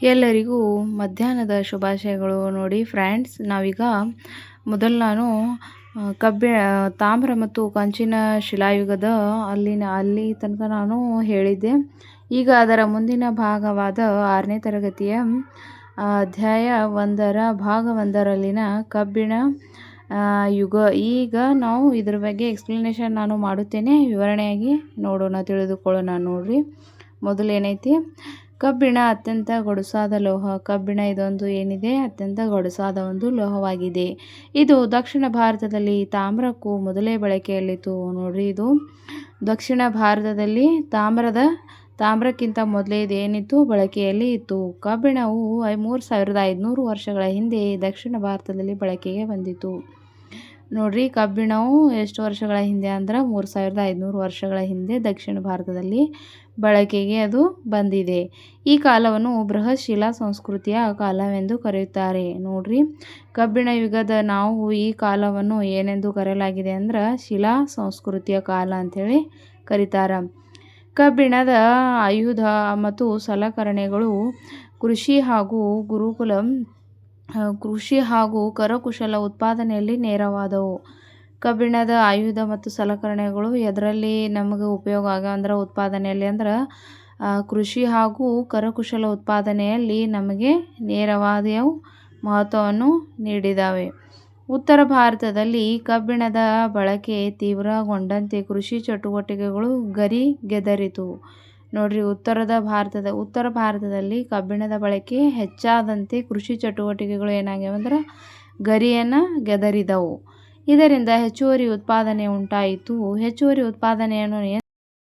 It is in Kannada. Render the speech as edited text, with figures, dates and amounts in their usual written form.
ಎಲ್ಲರಿಗೂ ಮಧ್ಯಾಹ್ನದ ಶುಭಾಶಯಗಳು. ನೋಡಿ ಫ್ರೆಂಡ್ಸ್, ನಾವೀಗ ನಾನು ತಾಮ್ರ ಮತ್ತು ಕಂಚಿನ ಶಿಲಾಯುಗದ ಅಲ್ಲಿ ತನಕ ನಾನು ಹೇಳಿದ್ದೆ. ಈಗ ಅದರ ಮುಂದಿನ ಭಾಗವಾದ 6ನೇ ತರಗತಿಯ ಅಧ್ಯಾಯ 1ರ ಭಾಗ 1ರಲ್ಲಿನ ಕಬ್ಬಿಣ ಯುಗ. ಈಗ ನಾವು ಇದ್ರ ಬಗ್ಗೆ ಎಕ್ಸ್ಪ್ಲನೇಷನ್ ನಾನು ಮಾಡುತ್ತೇನೆ, ವಿವರಣೆಯಾಗಿ ನೋಡೋಣ, ತಿಳಿದುಕೊಳ್ಳೋಣ. ನೋಡ್ರಿ, ಮೊದಲು ಏನೈತಿ, ಕಬ್ಬಿಣ ಅತ್ಯಂತ ಗಡುಸಾದ ಲೋಹ. ಕಬ್ಬಿಣ ಇದೊಂದು ಏನಿದೆ, ಅತ್ಯಂತ ಗಡುಸಾದ ಒಂದು ಲೋಹವಾಗಿದೆ. ಇದು ದಕ್ಷಿಣ ಭಾರತದಲ್ಲಿ ತಾಮ್ರಕ್ಕೂ ಮೊದಲೇ ಬಳಕೆಯಲ್ಲಿತ್ತು. ನೋಡ್ರಿ, ಇದು ದಕ್ಷಿಣ ಭಾರತದಲ್ಲಿ ತಾಮ್ರಕ್ಕಿಂತ ಮೊದಲೇ ಇದೇನಿತ್ತು, ಬಳಕೆಯಲ್ಲಿ ಇತ್ತು. ಕಬ್ಬಿಣವು 3500 ವರ್ಷಗಳ ಹಿಂದೆ ದಕ್ಷಿಣ ಭಾರತದಲ್ಲಿ ಬಳಕೆಗೆ ಬಂದಿತು. ನೋಡ್ರಿ, ಕಬ್ಬಿಣವು ಎಷ್ಟು ವರ್ಷಗಳ ಹಿಂದೆ ಅಂದ್ರೆ 3500 ವರ್ಷಗಳ ಹಿಂದೆ ದಕ್ಷಿಣ ಭಾರತದಲ್ಲಿ ಬಳಕೆಗೆ ಅದು ಬಂದಿದೆ. ಈ ಕಾಲವನ್ನು ಬೃಹತ್ ಶಿಲಾ ಸಂಸ್ಕೃತಿಯ ಕಾಲವೆಂದು ಕರೆಯುತ್ತಾರೆ. ನೋಡ್ರಿ, ಕಬ್ಬಿಣ ಯುಗದ ನಾವು ಈ ಕಾಲವನ್ನು ಏನೆಂದು ಕರೆಯಲಾಗಿದೆ ಅಂದ್ರೆ ಶಿಲಾ ಸಂಸ್ಕೃತಿಯ ಕಾಲ ಅಂಥೇಳಿ ಕರೀತಾರ. ಕಬ್ಬಿಣದ ಆಯುಧ ಮತ್ತು ಸಲಕರಣೆಗಳು ಕೃಷಿ ಹಾಗೂ ಕರಕುಶಲ ಉತ್ಪಾದನೆಯಲ್ಲಿ ನೆರವಾದವು. ಕಬ್ಬಿಣದ ಆಯುಧ ಮತ್ತು ಸಲಕರಣೆಗಳು ಎದರಲ್ಲಿ ನಮಗೆ ಉಪಯೋಗ ಆಗ್ಯಾವ ಅಂದ್ರೆ ಉತ್ಪಾದನೆಯಲ್ಲಿ ಅಂದ್ರೆ ಕೃಷಿ ಹಾಗೂ ಕರಕುಶಲ ಉತ್ಪಾದನೆಯಲ್ಲಿ ನಮಗೆ ನೇರವಾದ ಮಹತ್ವವನ್ನು ನೀಡಿದ್ದಾವೆ. ಉತ್ತರ ಭಾರತದಲ್ಲಿ ಕಬ್ಬಿಣದ ಬಳಕೆ ತೀವ್ರಗೊಂಡಂತೆ ಕೃಷಿ ಚಟುವಟಿಕೆಗಳು ಗರಿಗೆದರಿತು. ನೋಡ್ರಿ, ಉತ್ತರ ಭಾರತದಲ್ಲಿ ಕಬ್ಬಿಣದ ಬಳಕೆ ಹೆಚ್ಚಾದಂತೆ ಕೃಷಿ ಚಟುವಟಿಕೆಗಳು ಏನಾಗ್ಯಾವ ಅಂದ್ರೆ ಗರಿಯನ್ನು ಗೆದರಿದವು. ಇದರಿಂದ ಹೆಚ್ಚುವರಿ ಉತ್ಪಾದನೆ ಉಂಟಾಯಿತು. ಹೆಚ್ಚುವರಿ ಉತ್ಪಾದನೆಯನ್ನು